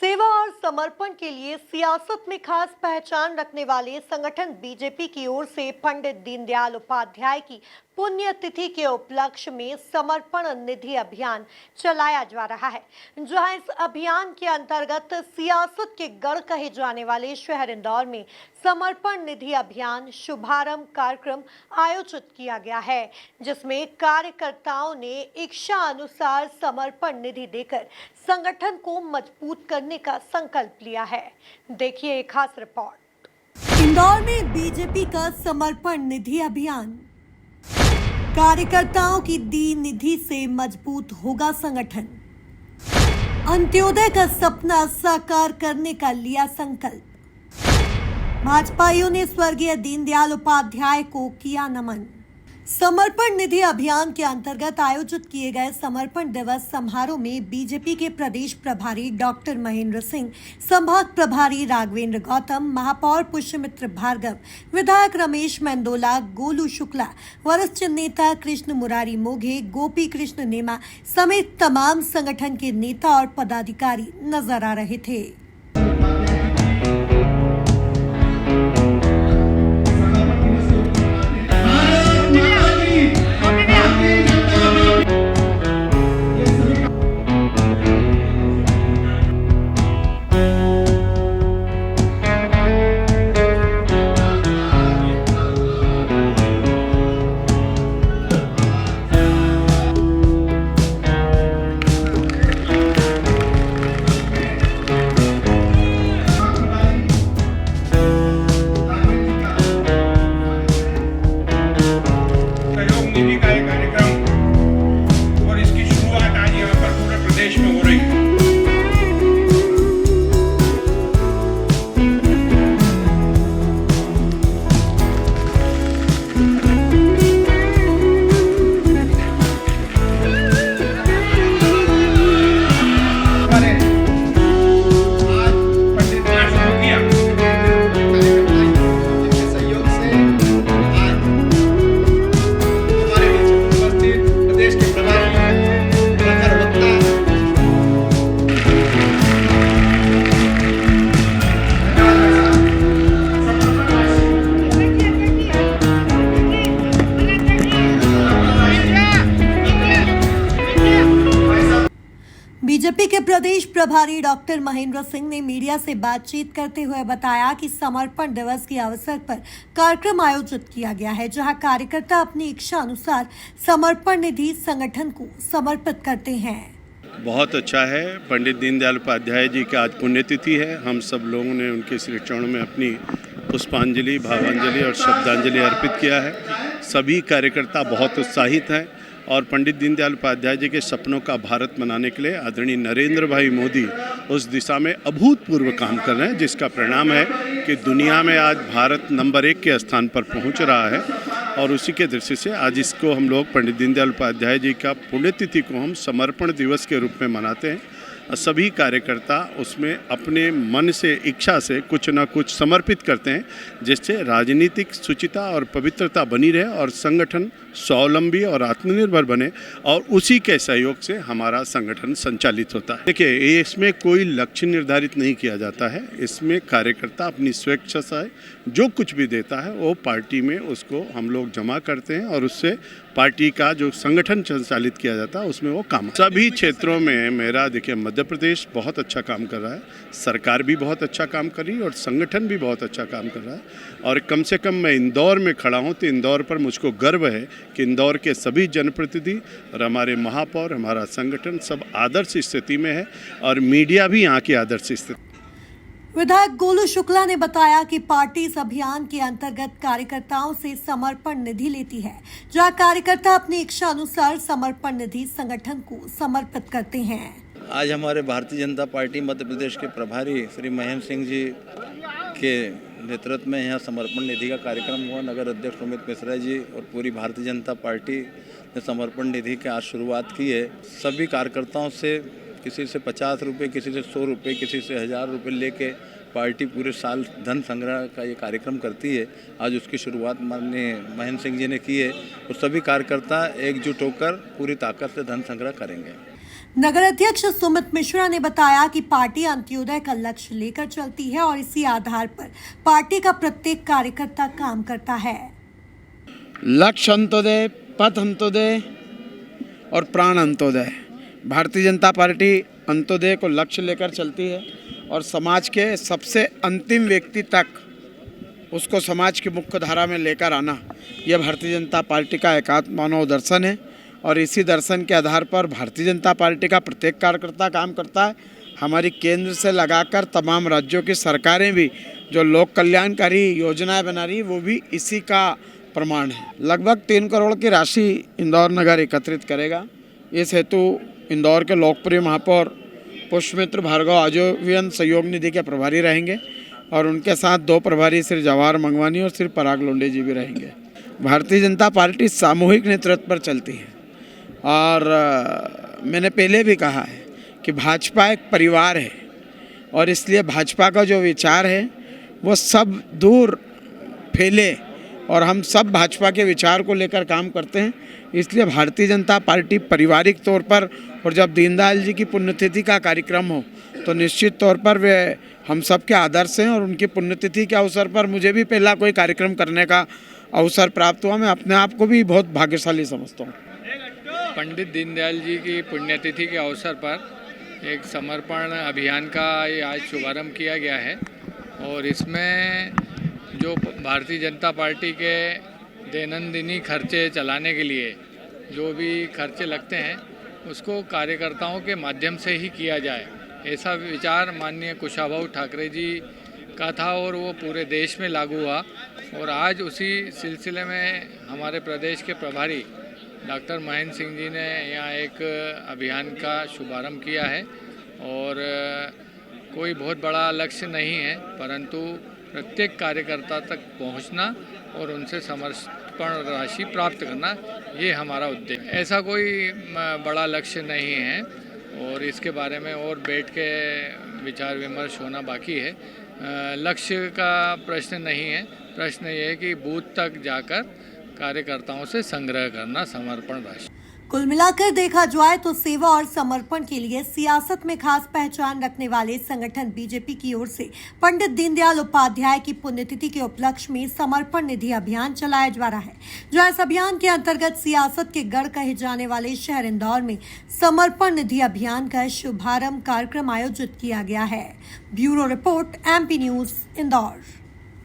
सेवा और समर्पण के लिए सियासत में खास पहचान रखने वाले संगठन बीजेपी की ओर से पंडित दीनदयाल उपाध्याय की पुण्यतिथि के उपलक्ष्य में समर्पण निधि अभियान चलाया जा रहा है, जहां इस अभियान के अंतर्गत सियासत के गढ़ कहे जाने वाले शहर इंदौर में समर्पण निधि अभियान शुभारंभ कार्यक्रम आयोजित किया गया है, जिसमें कार्यकर्ताओं ने इच्छा अनुसार समर्पण निधि देकर संगठन को मजबूत करने का संकल्प लिया है। देखिए एक खास रिपोर्ट। इंदौर में बीजेपी का समर्पण निधि अभियान। कार्यकर्ताओं की दी निधि से मजबूत होगा संगठन। अंत्योदय का सपना साकार करने का लिया संकल्प। भाजपाइयों ने स्वर्गीय दीनदयाल उपाध्याय को किया नमन। समर्पण निधि अभियान के अंतर्गत आयोजित किए गए समर्पण दिवस समारोह में बीजेपी के प्रदेश प्रभारी डॉक्टर महेंद्र सिंह, संभाग प्रभारी राघवेंद्र गौतम, महापौर पुष्यमित्र भार्गव, विधायक रमेश मेंदोला, गोलू शुक्ला, वरिष्ठ नेता कृष्ण मुरारी मोघे, गोपी कृष्ण नेमा समेत तमाम संगठन के नेता और पदाधिकारी नजर आ रहे थे। बीजेपी के प्रदेश प्रभारी डॉक्टर महेंद्र सिंह ने मीडिया से बातचीत करते हुए बताया कि समर्पण दिवस के अवसर पर कार्यक्रम आयोजित किया गया है, जहां कार्यकर्ता अपनी इच्छा अनुसार समर्पण निधि संगठन को समर्पित करते हैं। बहुत अच्छा है। पंडित दीनदयाल उपाध्याय जी की आज पुण्यतिथि है। हम सब लोगों ने उनके श्री चरणों में अपनी पुष्पांजलि, भावांजलि और श्रद्धांजलि अर्पित किया है। सभी कार्यकर्ता बहुत उत्साहित हैं और पंडित दीनदयाल उपाध्याय जी के सपनों का भारत बनाने के लिए आदरणीय नरेंद्र भाई मोदी उस दिशा में अभूतपूर्व काम कर रहे हैं, जिसका परिणाम है कि दुनिया में आज भारत नंबर 1 के स्थान पर पहुंच रहा है। और उसी के दृष्टि से आज इसको हम लोग पंडित दीनदयाल उपाध्याय जी का पुण्यतिथि को हम समर्पण दिवस के रूप में मनाते हैं। सभी कार्यकर्ता उसमें अपने मन से, इच्छा से कुछ न कुछ समर्पित करते हैं, जिससे राजनीतिक शुचिता और पवित्रता बनी रहे और संगठन स्वावलंबी और आत्मनिर्भर बने, और उसी के सहयोग से हमारा संगठन संचालित होता है। देखिए, इसमें कोई लक्ष्य निर्धारित नहीं किया जाता है। इसमें कार्यकर्ता अपनी स्वेच्छा से जो कुछ भी देता है वो पार्टी में उसको हम लोग जमा करते हैं और उससे पार्टी का जो संगठन संचालित किया जाता है उसमें वो काम। सभी क्षेत्रों में मेरा देखिए, मध्य प्रदेश बहुत अच्छा काम कर रहा है, सरकार भी बहुत अच्छा काम कर रही है और संगठन भी बहुत अच्छा काम कर रहा है। और कम से कम मैं इंदौर में खड़ा हूँ तो इंदौर पर मुझको गर्व है कि इंदौर के सभी जनप्रतिनिधि और हमारे महापौर, हमारा संगठन सब आदर्श स्थिति में है और मीडिया भी यहाँ की आदर्श स्थिति। विधायक गोलू शुक्ला ने बताया कि पार्टी इस अभियान के अंतर्गत कार्यकर्ताओं से समर्पण निधि लेती है, जहां कार्यकर्ता अपनी इच्छा अनुसार समर्पण निधि संगठन को समर्पित करते हैं। आज हमारे भारतीय जनता पार्टी मध्य प्रदेश के प्रभारी श्री महेंद्र सिंह जी के नेतृत्व में यहाँ समर्पण निधि का कार्यक्रम हुआ। नगर अध्यक्ष सुमित मिश्रा जी और पूरी भारतीय जनता पार्टी ने समर्पण निधि की आज शुरुआत की है। सभी कार्यकर्ताओं से किसी से 50 रुपये, किसी से 100 रुपये, किसी से 1000 रुपये लेके पार्टी पूरे साल धन संग्रह का ये कार्यक्रम करती है। आज उसकी शुरुआत माननीय महेंद्र सिंह जी ने की है और सभी कार्यकर्ता एकजुट होकर पूरी ताकत से धन संग्रह करेंगे। नगर अध्यक्ष सुमित मिश्रा ने बताया कि पार्टी अंत्योदय का लक्ष्य लेकर चलती है और इसी आधार पर पार्टी का प्रत्येक कार्यकर्ता काम करता है। लक्ष्य अंत्योदय, पथ अंत्योदय और प्राण अंत्योदय। भारतीय जनता पार्टी अंत्योदय को लक्ष्य लेकर चलती है और समाज के सबसे अंतिम व्यक्ति तक उसको समाज की मुख्य धारा में लेकर आना, यह भारतीय जनता पार्टी का एकात्म मानव दर्शन है। और इसी दर्शन के आधार पर भारतीय जनता पार्टी का प्रत्येक कार्यकर्ता काम करता है। हमारी केंद्र से लगाकर तमाम राज्यों की सरकारें भी जो लोक कल्याणकारी योजनाएं बना रही, वो भी इसी का प्रमाण है। लगभग 3 करोड़ की राशि इंदौर नगर एकत्रित करेगा। इस हेतु इंदौर के लोकप्रिय महापौर पुष्पमित्र भार्गव आजीवन सहयोग निधि के प्रभारी रहेंगे और उनके साथ 2 प्रभारी श्री जवाहर मंगवानी और श्री पराग लोंडे जी भी रहेंगे। भारतीय जनता पार्टी सामूहिक नेतृत्व पर चलती है और मैंने पहले भी कहा है कि भाजपा एक परिवार है और इसलिए भाजपा का जो विचार है वो सब दूर फैले और हम सब भाजपा के विचार को लेकर काम करते हैं। इसलिए भारतीय जनता पार्टी पारिवारिक तौर पर, और जब दीनदयाल जी की पुण्यतिथि का कार्यक्रम हो तो निश्चित तौर पर वे हम सब के आदर्श हैं और उनकी पुण्यतिथि के अवसर पर मुझे भी पहला कोई कार्यक्रम करने का अवसर प्राप्त हुआ। मैं अपने आप को भी बहुत भाग्यशाली समझता हूँ। पंडित दीनदयाल जी की पुण्यतिथि के अवसर पर एक समर्पण अभियान का ये आज शुभारंभ किया गया है और इसमें जो भारतीय जनता पार्टी के दैनंदिनी खर्चे चलाने के लिए जो भी खर्चे लगते हैं उसको कार्यकर्ताओं के माध्यम से ही किया जाए, ऐसा विचार माननीय कुशाभाऊ ठाकरे जी का था और वो पूरे देश में लागू हुआ। और आज उसी सिलसिले में हमारे प्रदेश के प्रभारी डॉक्टर महेंद्र सिंह जी ने यहाँ एक अभियान का शुभारंभ किया है और कोई बहुत बड़ा लक्ष्य नहीं है, परंतु प्रत्येक कार्यकर्ता तक पहुँचना और उनसे समर्पण राशि प्राप्त करना, ये हमारा उद्देश्य। ऐसा कोई बड़ा लक्ष्य नहीं है और इसके बारे में और बैठ के विचार विमर्श होना बाकी है। लक्ष्य का प्रश्न नहीं है, प्रश्न ये है कि बूथ तक जाकर कार्यकर्ताओं से संग्रह करना समर्पण राशि। कुल मिलाकर देखा जाए तो सेवा और समर्पण के लिए सियासत में खास पहचान रखने वाले संगठन बीजेपी की ओर से पंडित दीनदयाल उपाध्याय की पुण्यतिथि के उपलक्ष्य में समर्पण निधि अभियान चलाया जा रहा है, जो इस अभियान के अंतर्गत सियासत के गढ़ कहे जाने वाले शहर इंदौर में समर्पण निधि अभियान का शुभारंभ कार्यक्रम आयोजित किया गया है। Bureau report, MP news, Indore.